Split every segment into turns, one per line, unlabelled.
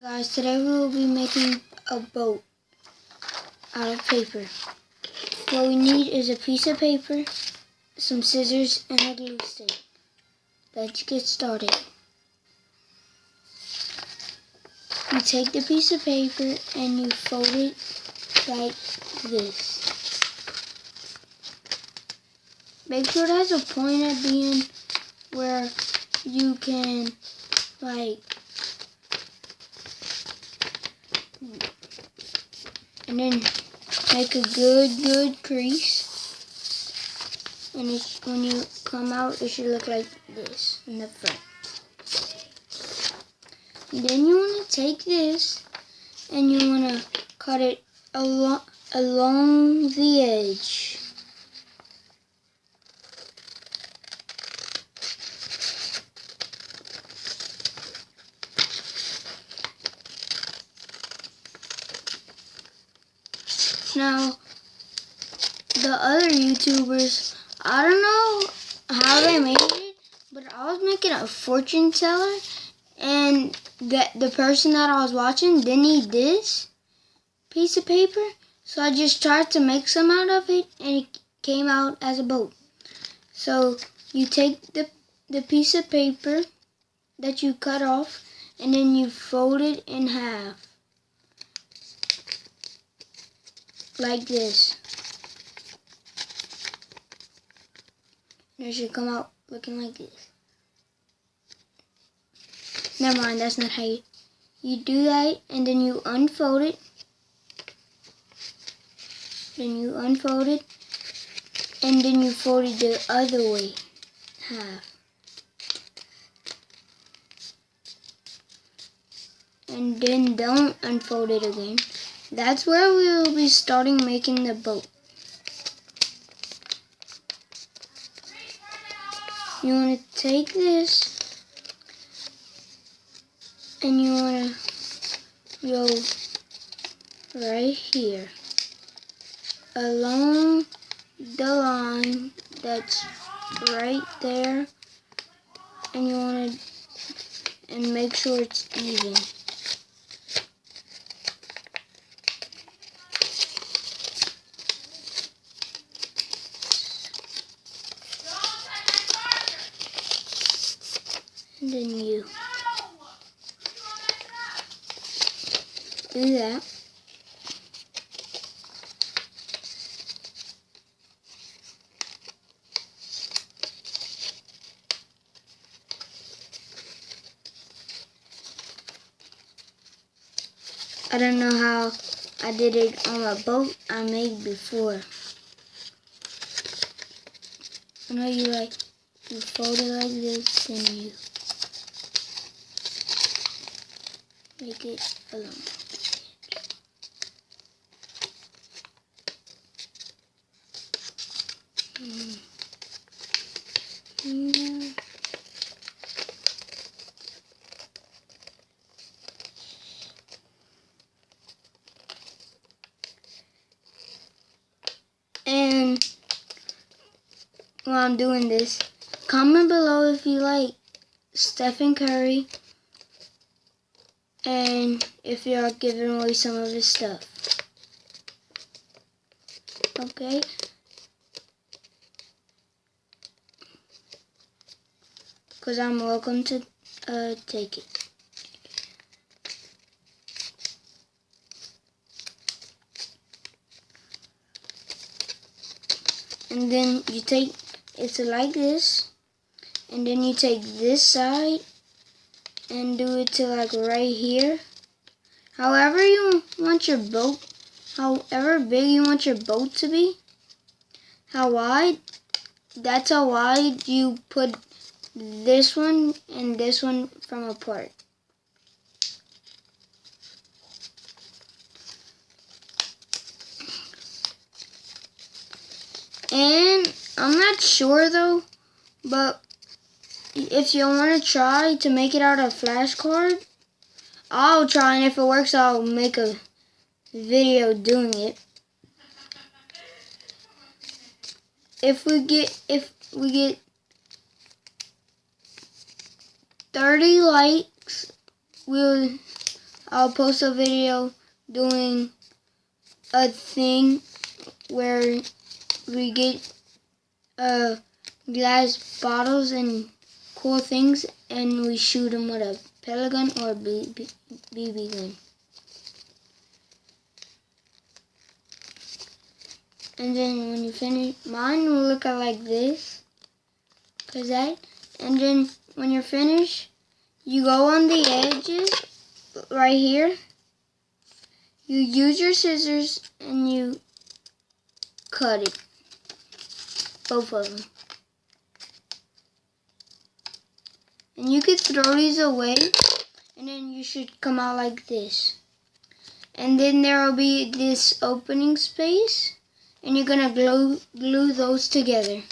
Guys, today we will be making a boat out of paper. What we need is a piece of paper, some scissors, and a glue stick. Let's get started. You take the piece of paper and you fold it like this. Make sure it has a point at the end where you can and then make a good crease. And when you come out, it should look like this in the front. And then you want to take this and you want to cut it along the edge. Now, the other YouTubers, I don't know how they made it, but I was making a fortune teller, and the person that I was watching didn't need this piece of paper, so I just tried to make some out of it, and it came out as a boat. So you take the piece of paper that you cut off, and then you fold it in half. Like this. And it should come out looking like this. Never mind, that's not how you do that, and then you unfold it. Then you unfold it, and then you fold it the other way, half. And then don't unfold it again. That's where we will be starting making the boat. You want to take this and you want to go right here along the line that's right there, and you want to make sure it's even. And then you do that. I don't know how I did it on a boat I made before. I know you fold it like this, and you make it along. And while I'm doing this, comment below if you like Stephen Curry and if you're giving away some of his stuff. Okay? Because I'm welcome to take it. And then you take it's like this, and then you take this side and do it to like right here. However you want your boat, however big you want your boat to be, how wide, that's how wide you put this one and this one from apart. And I'm not sure though, but if you want to try to make it out of flashcard, I'll try, and if it works, I'll make a video doing it. If we get 30 likes, I'll post a video doing a thing where we get glass bottles and cool things and we shoot them with a pellet gun or a BB gun. And then when you finish, mine will look like this. And then when you're finished, you go on the edges right here. You use your scissors and you cut it. Both of them. And you could throw these away. And then you should come out like this. And then there will be this opening space. And you're going to glue those together.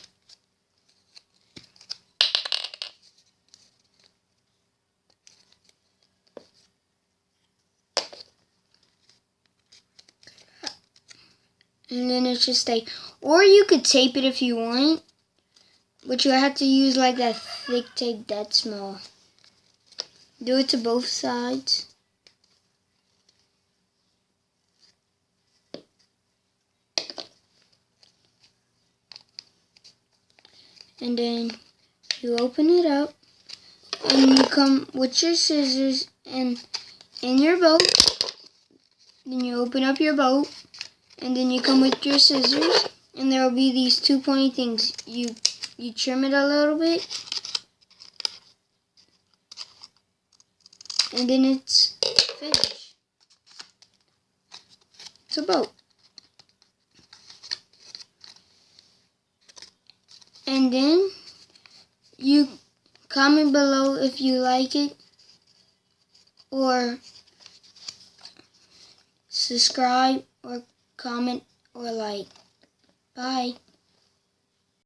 And then it should stay. Or you could tape it if you want. But you have to use like that thick tape that small. Do it to both sides. And then you open it up. And you come with your scissors and in your boat. Then you open up your boat. And then you come with your scissors. And there will be these two pointy things. You trim it a little bit. And then it's finished. It's a boat. And then you comment below if you like it. Or subscribe or comment or like. Bye.